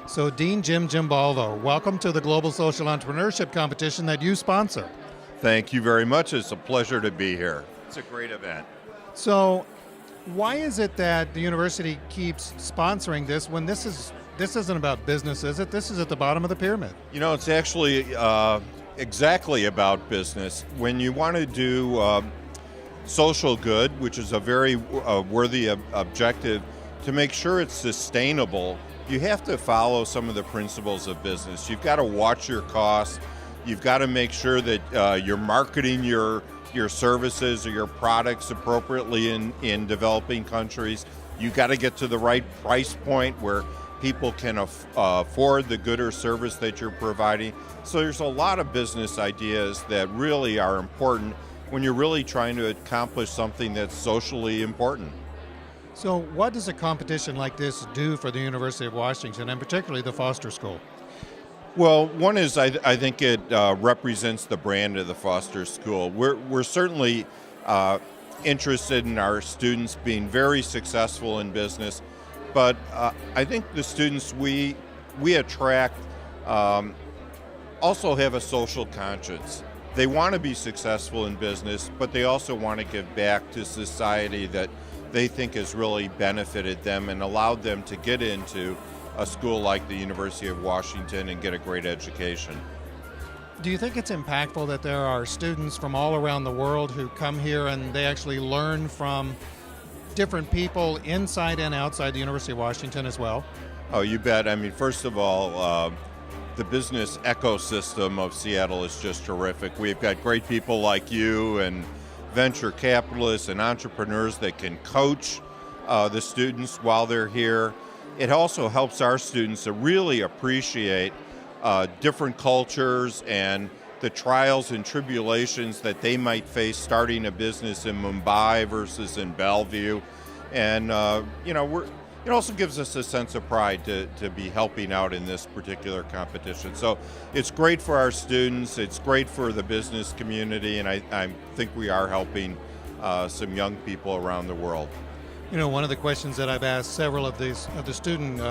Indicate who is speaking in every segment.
Speaker 1: So Dean Jiambalvo, welcome to the Global Social Entrepreneurship Competition that you sponsor.
Speaker 2: Thank you very much. It's a pleasure to be here. It's a great event.
Speaker 1: So why is it that the university keeps sponsoring this when this isn't about business, is it? This is at the bottom of the pyramid.
Speaker 2: You know, it's actually exactly about business. When you want to do social good, which is a very worthy objective, to make sure it's sustainable, you have to follow some of the principles of business. You've got to watch your costs. You've got to make sure that you're marketing your services or your products appropriately in developing countries. You've got to get to the right price point where people can afford the good or service that you're providing. So there's a lot of business ideas that really are important when you're really trying to accomplish something that's socially important.
Speaker 1: So what does a competition like this do for the University of Washington, and particularly the Foster School?
Speaker 2: Well, one is I think it represents the brand of the Foster School. We're certainly interested in our students being very successful in business, but I think the students we attract also have a social conscience. They want to be successful in business, but they also want to give back to society that they think has really benefited them and allowed them to get into a school like the University of Washington and get a great education.
Speaker 1: Do you think it's impactful that there are students from all around the world who come here and they actually learn from different people inside and outside the University of Washington as well?
Speaker 2: Oh, you bet. I mean, first of all, the business ecosystem of Seattle is just terrific. We've got great people like you and venture capitalists and entrepreneurs that can coach the students while they're here. It also helps our students to really appreciate different cultures and the trials and tribulations that they might face starting a business in Mumbai versus in Bellevue. And it also gives us a sense of pride to be helping out in this particular competition. So it's great for our students, it's great for the business community, and I think we are helping some young people around the world.
Speaker 1: You know, one of the questions that I've asked several of the student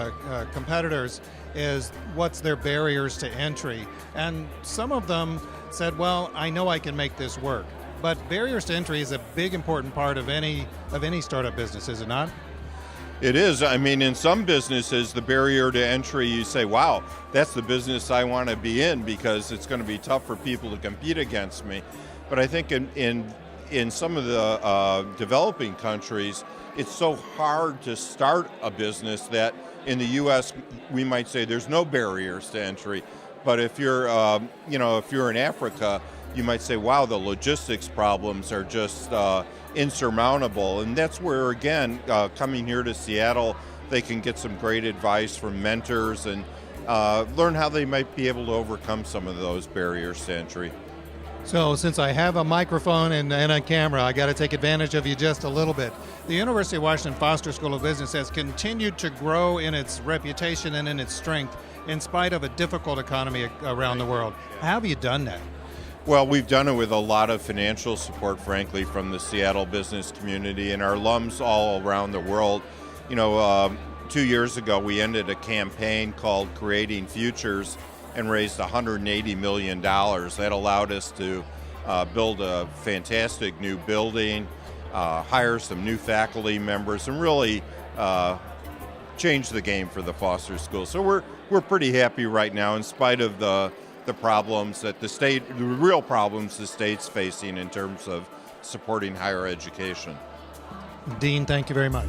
Speaker 1: competitors is what's their barriers to entry? And some of them said, well, I know I can make this work. But barriers to entry is a big important part of any startup business, is it not?
Speaker 2: It is. I mean, in some businesses, the barrier to entry, you say, wow, that's the business I want to be in because it's going to be tough for people to compete against me. But I think in some of the developing countries, it's so hard to start a business that in the U.S. we might say there's no barriers to entry. But if you're in Africa, you might say, wow, the logistics problems are just insurmountable. And that's where, again, coming here to Seattle, they can get some great advice from mentors and learn how they might be able to overcome some of those barriers to entry.
Speaker 1: So since I have a microphone and a camera, I got to take advantage of you just a little bit. The University of Washington Foster School of Business has continued to grow in its reputation and in its strength in spite of a difficult economy around the world. How have you done that?
Speaker 2: Well, we've done it with a lot of financial support, frankly, from the Seattle business community and our alums all around the world. You know, 2 years ago, we ended a campaign called Creating Futures and raised $180 million. That allowed us to build a fantastic new building, hire some new faculty members, and really change the game for the Foster School. So we're pretty happy right now, in spite of the problems that the real problems the state's facing in terms of supporting higher education.
Speaker 1: Dean, thank you very much.